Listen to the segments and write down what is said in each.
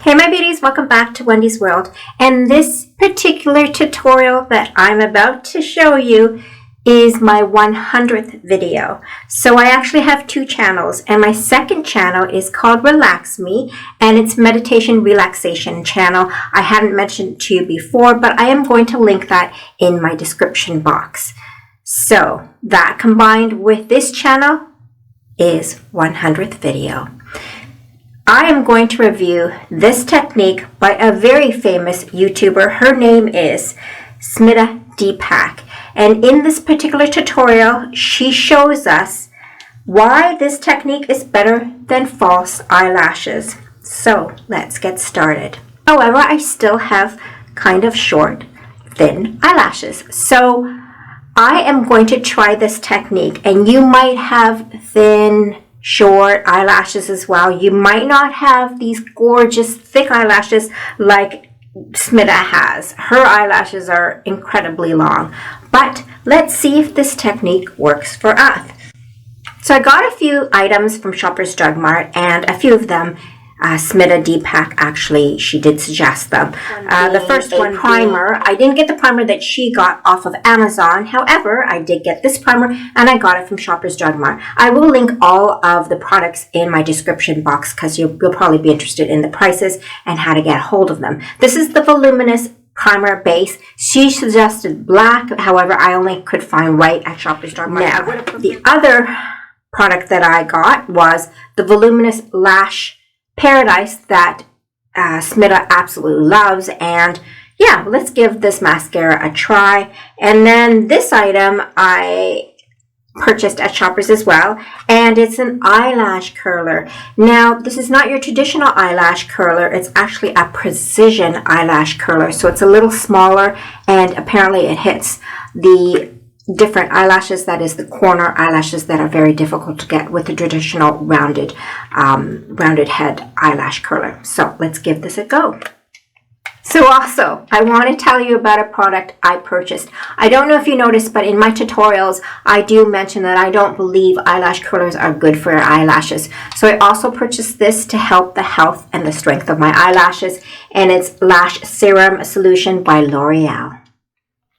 Hey my beauties, welcome back to Wendy's World. And this particular tutorial that I'm about to show you is my 100th video. So I actually have two channels, and my second channel is called Relax Me, and it's meditation relaxation channel. I hadn't mentioned it to you before, but I am going to link that in my description box. So that combined with this channel is 100th video. I am going to review this technique by a very famous YouTuber. Her name is Smitha Deepak. And in this particular tutorial, she shows us why this technique is better than false eyelashes. So let's get started. However, I still have kind of short, thin eyelashes. So I am going to try this technique, and you might have thin, short eyelashes as well. You might not have these gorgeous thick eyelashes like Smitha has. Her eyelashes are incredibly long. But let's see if this technique works for us. So I got a few items from Shoppers Drug Mart, and a few of them Smitha Deepak actually, she did suggest them. The first one, primer. I didn't get the primer that she got off of Amazon. However, I did get this primer, and I got it from Shoppers Drug Mart. I will link all of the products in my description box because you'll probably be interested in the prices and how to get hold of them. This is the voluminous primer base. She suggested black. However, I only could find white at Shoppers Drug Mart. Now, the other product that I got was the voluminous lash paradise that Smitha absolutely loves. And yeah, let's give this mascara a try. And then this item I purchased at Shoppers as well, and it's an eyelash curler. Now, this is not your traditional eyelash curler. It's actually a precision eyelash curler, so it's a little smaller, and apparently it hits the different eyelashes, that is the corner eyelashes that are very difficult to get with the traditional rounded head eyelash curler. So let's give this a go. So also, I want to tell you about a product I purchased. I don't know if you noticed, but in my tutorials, I do mention that I don't believe eyelash curlers are good for your eyelashes. So I also purchased this to help the health and the strength of my eyelashes, and it's Lash Serum Solution by L'Oreal.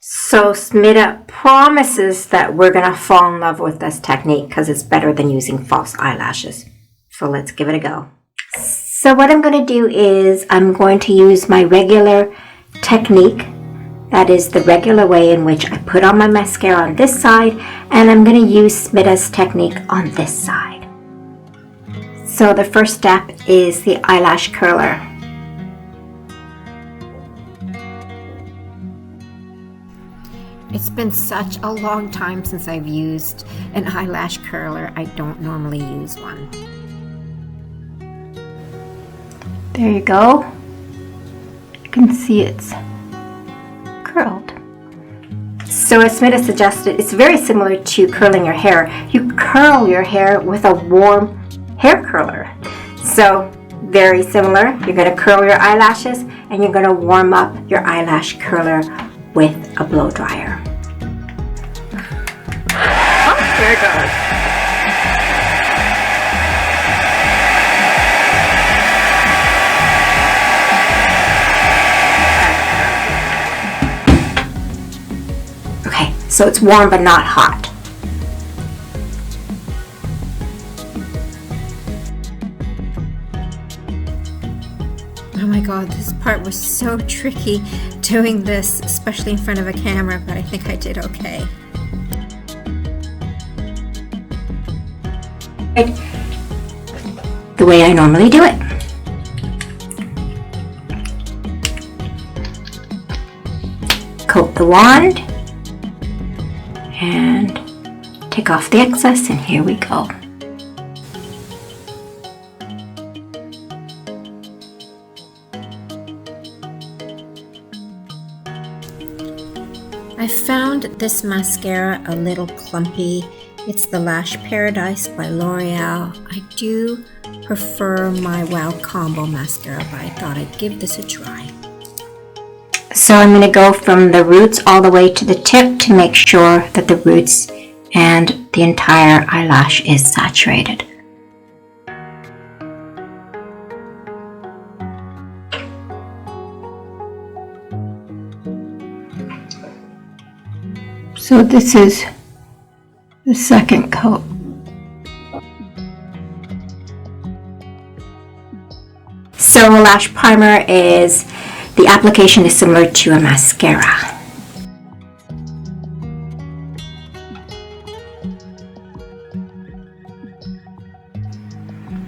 So Smitha promises that we're going to fall in love with this technique because it's better than using false eyelashes. So let's give it a go. So what I'm going to do is I'm going to use my regular technique. That is the regular way in which I put on my mascara on this side, and I'm going to use Smitha's technique on this side. So the first step is the eyelash curler. It's been such a long time since I've used an eyelash curler. I don't normally use one. There you go. You can see it's curled. So as Smitha suggested, it's very similar to curling your hair. You curl your hair with a warm hair curler. So very similar. You're going to curl your eyelashes, and you're going to warm up your eyelash curler with a blow dryer. Oh, there it goes. Okay, so it's warm but not hot. Oh my god, this part was so tricky doing this, especially in front of a camera, but I think I did okay. The way I normally do it. Coat the wand and take off the excess, and here we go. I found this mascara a little clumpy. It's the Lash Paradise by L'Oreal. I do prefer my Wow Combo mascara, but I thought I'd give this a try. So I'm going to go from the roots all the way to the tip to make sure that the roots and the entire eyelash is saturated. So this is the second coat. So a lash primer is, the application is similar to a mascara.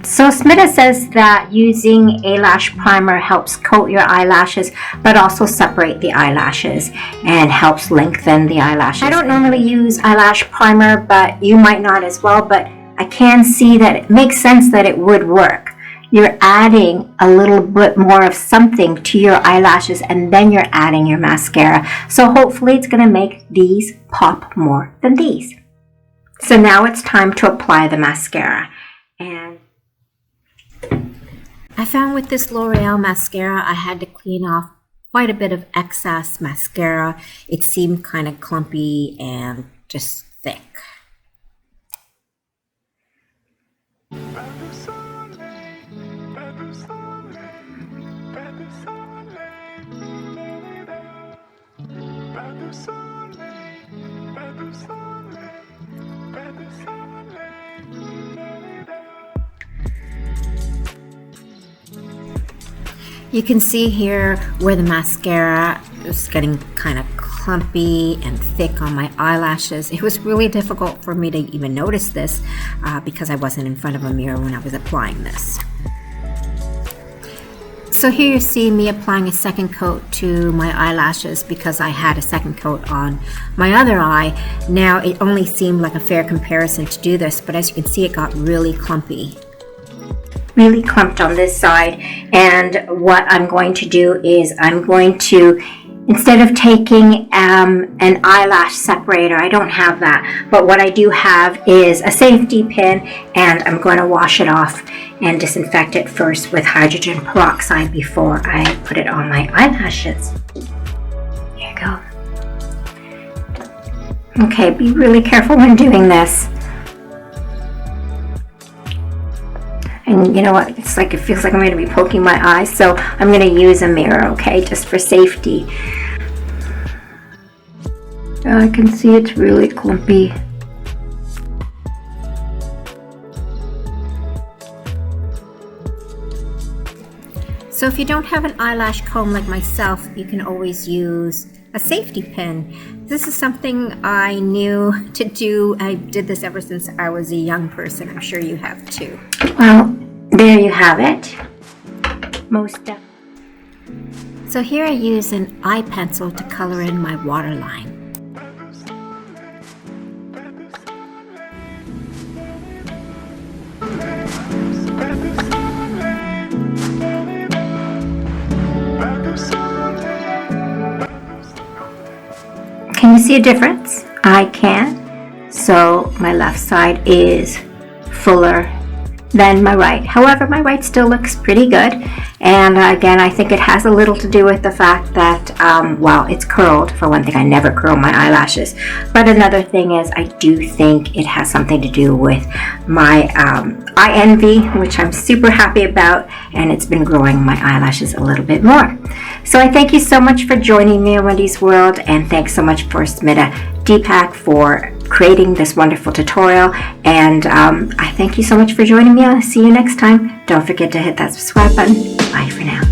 So Smitha says that using a lash primer helps coat your eyelashes, but also separate the eyelashes and helps lengthen the eyelashes. I don't normally use eyelash primer, but you might not as well, but I can see that it makes sense that it would work. You're adding a little bit more of something to your eyelashes, and then you're adding your mascara. So hopefully it's going to make these pop more than these. So now it's time to apply the mascara. And I found with this L'Oreal mascara, I had to clean off quite a bit of excess mascara. It seemed kind of clumpy and just thick. You can see here where the mascara is getting kind of clumpy and thick on my eyelashes. It was really difficult for me to even notice this because I wasn't in front of a mirror when I was applying this. So here you see me applying a second coat to my eyelashes because I had a second coat on my other eye. Now it only seemed like a fair comparison to do this, but as you can see, it got really clumpy. Really clumped on this side, and what I'm going to do is I'm going to, instead of taking an eyelash separator, I don't have that, but what I do have is a safety pin, and I'm going to wash it off and disinfect it first with hydrogen peroxide before I put it on my eyelashes. Here you go. Okay, be really careful when doing this. And you know what, it's like, it feels like I'm going to be poking my eyes, so I'm going to use a mirror, okay, just for safety. I can see it's really clumpy. So if you don't have an eyelash comb like myself, you can always use a safety pin. This is something I knew to do. I did this ever since I was a young person. I'm sure you have too. Well, there you have it. Most definitely. So here I use an eye pencil to color in my waterline. Can you see a difference? I can. So my left side is fuller than my right. However, my right still looks pretty good. And again, I think it has a little to do with the fact that, well, it's curled. For one thing, I never curl my eyelashes. But another thing is, I do think it has something to do with my eye envy, which I'm super happy about. And it's been growing my eyelashes a little bit more. So I thank you so much for joining me in Wendy's World. And thanks so much for Smitha Deepak for creating this wonderful tutorial, and I thank you so much for joining me. I'll see you next time. Don't forget to hit that subscribe button. Bye for now.